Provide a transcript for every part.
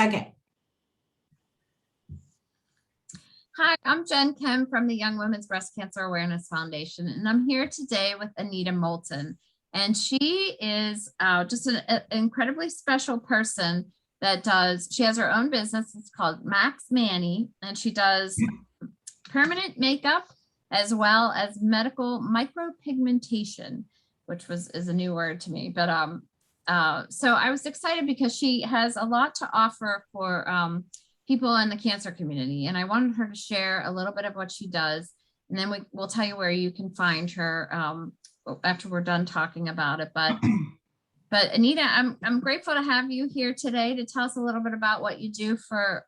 Okay. Hi, I'm Jen Kim from the Young Women's Breast Cancer Awareness Foundation, and I'm here today with Anita Moulton. And she is just an incredibly special person that she has her own business. It's called MaxManni, and she does permanent makeup as well as medical micropigmentation, which is a new word to me. But so I was excited because she has a lot to offer for people in the cancer community. And I wanted her to share a little bit of what she does. And then we'll tell you where you can find her after we're done talking about it. But Anita, I'm grateful to have you here today to tell us a little bit about what you do for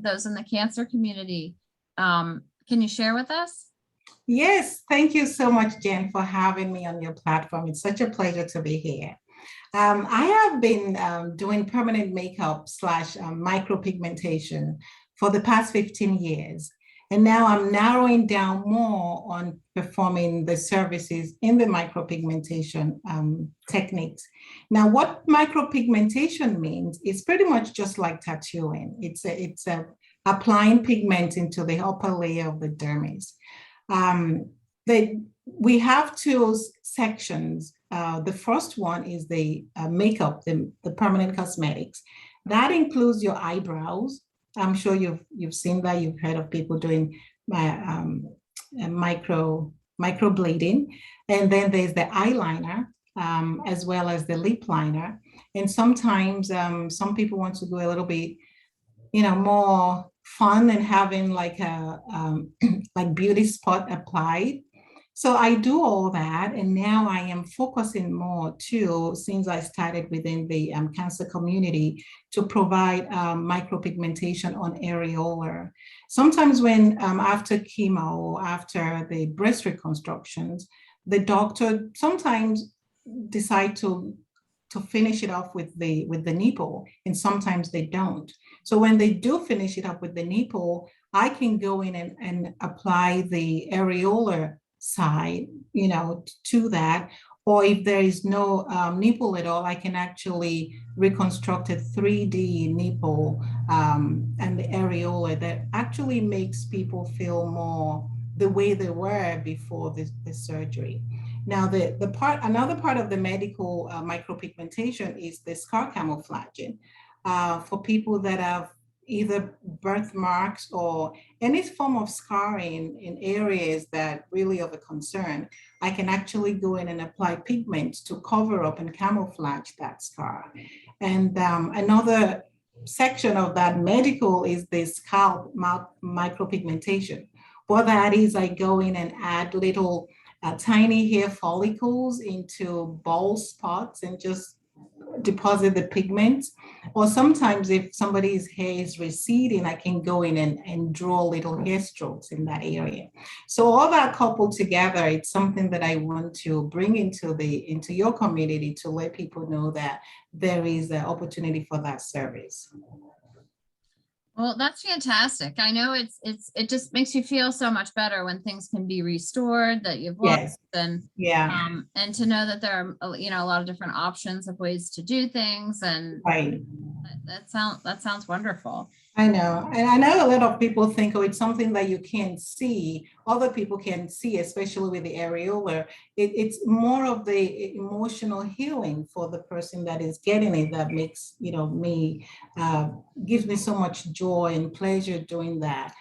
those in the cancer community. Can you share with us? Yes, thank you so much, Jen, for having me on your platform. It's such a pleasure to be here. I have been doing permanent makeup / micropigmentation for the past 15 years. And now I'm narrowing down more on performing the services in the micropigmentation techniques. Now, what micropigmentation means is pretty much just like tattooing. It's applying pigment into the upper layer of the dermis. We have two sections. The first one is the makeup, the permanent cosmetics. That includes your eyebrows. I'm sure you've seen that. You've heard of people doing microblading. And then there's the eyeliner, as well as the lip liner. And sometimes some people want to go a little bit, more fun and having like a like beauty spot applied. So I do all that, and now I am focusing more too, since I started within the cancer community, to provide micropigmentation on areola. Sometimes when after chemo or after the breast reconstructions, the doctor sometimes decide to finish it off with the nipple, and sometimes they don't. So when they do finish it up with the nipple, I can go in and apply the areola side, to that. Or if there is no nipple at all, I can actually reconstruct a 3D nipple and the areola that actually makes people feel more the way they were before the surgery. Now, another part of the medical micropigmentation is the scar camouflaging for people that have either birthmarks or any form of scarring in areas that really of a concern. I can actually go in and apply pigment to cover up and camouflage that scar. And another section of that medical is the scalp micropigmentation. What that is, I go in and add little tiny hair follicles into bald spots and just deposit the pigment. Or sometimes if somebody's hair is receding, I can go in and draw little hair strokes in that area. So all that coupled together, it's something that I want to bring into your community to let people know that there is an opportunity for that service. Well, that's fantastic. I know it just makes you feel so much better when things can be restored that you've lost. Yes. And to know that there are, a lot of different options of ways to do things. And right. That sounds wonderful. I know. And I know a lot of people think, oh, it's something that you can't see. Other people can see, especially with the areola. It's more of the emotional healing for the person that is getting it that makes, me, gives me so much joy and pleasure doing that.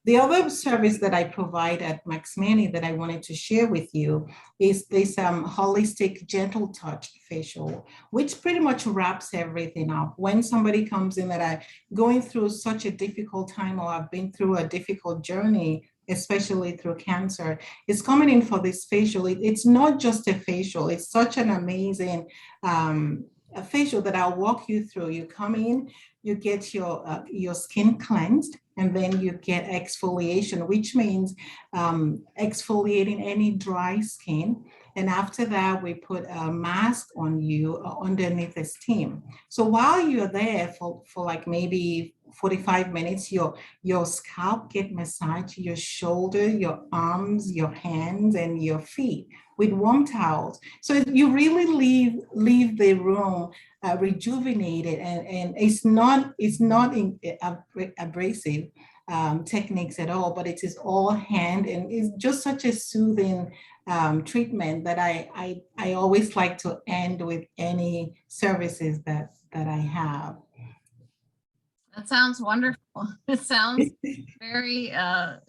The other service that I provide at MaxManni that I wanted to share with you is this holistic gentle touch facial, which pretty much wraps everything up. When somebody comes in that are going through such a difficult time or have been through a difficult journey, especially through cancer, is coming in for this facial. It's not just a facial, it's such an amazing a facial that I'll walk you through. You come in, you get your skin cleansed, and then you get exfoliation, which means exfoliating any dry skin. And after that, we put a mask on you underneath esteem. So while you're there for like maybe 45 minutes, your scalp get massaged, your shoulder, your arms, your hands, and your feet with warm towels. So you really leave the room rejuvenated, and it's not abrasive techniques at all, but it is all hand, and it's just such a soothing treatment that I always like to end with any services that I have. That sounds wonderful. It sounds very,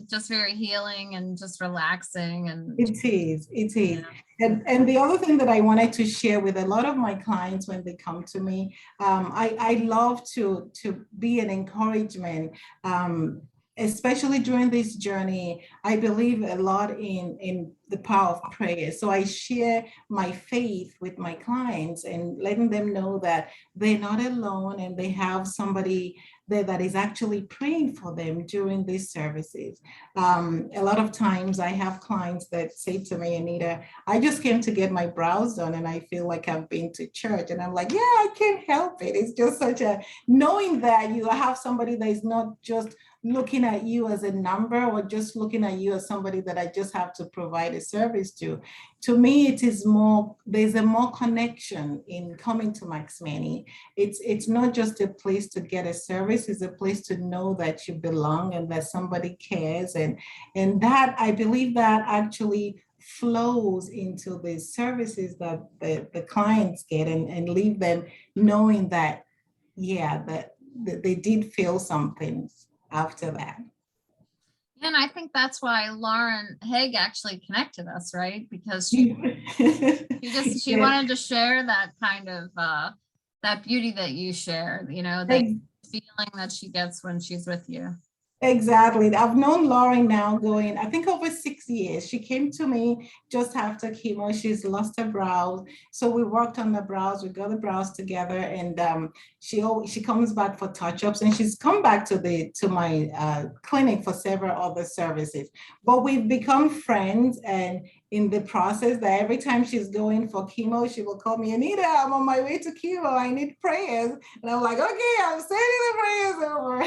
just very healing and just relaxing. And It is, it is. yeah. And the other thing that I wanted to share with a lot of my clients when they come to me, I love to be an encouragement, especially during this journey. I believe a lot in the power of prayer. So I share my faith with my clients and letting them know that they're not alone and they have somebody there that is actually praying for them during these services. A lot of times I have clients that say to me, Anita, I just came to get my brows done and I feel like I've been to church. And I'm like, yeah, I can't help it. It's just such a, knowing that you have somebody that is not just looking at you as a number or just looking at you as somebody that I just have to provide a service to. To me, it is more, there's a more connection in coming to MaxManni. It's not just a place to get a service, it's a place to know that you belong and that somebody cares. And that, I believe that actually flows into the services that the clients get, and leave them knowing that, yeah, that they did feel something after that. And I think that's why Lauren Haig actually connected us, right? Because she Yeah. wanted to share that kind of that beauty that you share, you know, the feeling that she gets when she's with you. Exactly. I've known Lauren now going, I think, over 6 years. She came to me just after chemo. She's lost her brows. So we worked on the brows. We got the brows together, and she comes back for touch-ups, and she's come back to my clinic for several other services. But we've become friends, and in the process that every time she's going for chemo, she will call me, Anita, I'm on my way to chemo. I need prayers. And I'm like, okay, I'm sending the prayers over.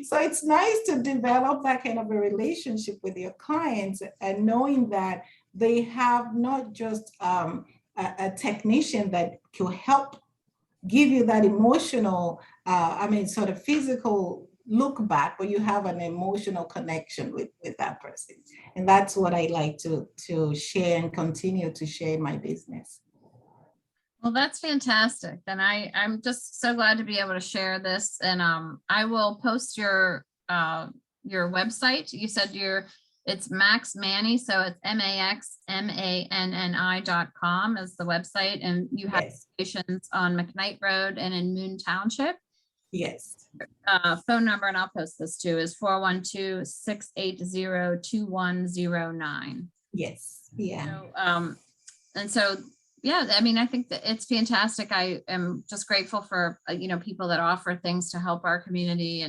So it's nice to develop that kind of a relationship with your clients, and knowing that they have not just a technician that can help give you that emotional, sort of physical look back, but you have an emotional connection with that person. And that's what I like to share and continue to share in my business. Well, that's fantastic. And I'm just so glad to be able to share this. And I will post your website. You said it's MaxManni, so it's MaxManni.com is the website, and you have stations on McKnight Road and in Moon Township. Yes. Phone number, and I'll post this too, is 412-680-2109. Yes. Yeah. So, and so, yeah, I mean, I think that it's fantastic. I am just grateful for, people that offer things to help our community,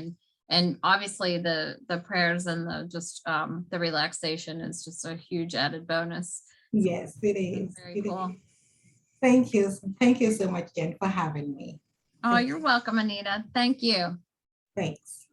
and obviously the prayers and the relaxation is just a huge added bonus. Yes, it is. Very cool. Thank you. Thank you so much, Jen, for having me. Oh, you're welcome, Anita. Thank you. Thanks.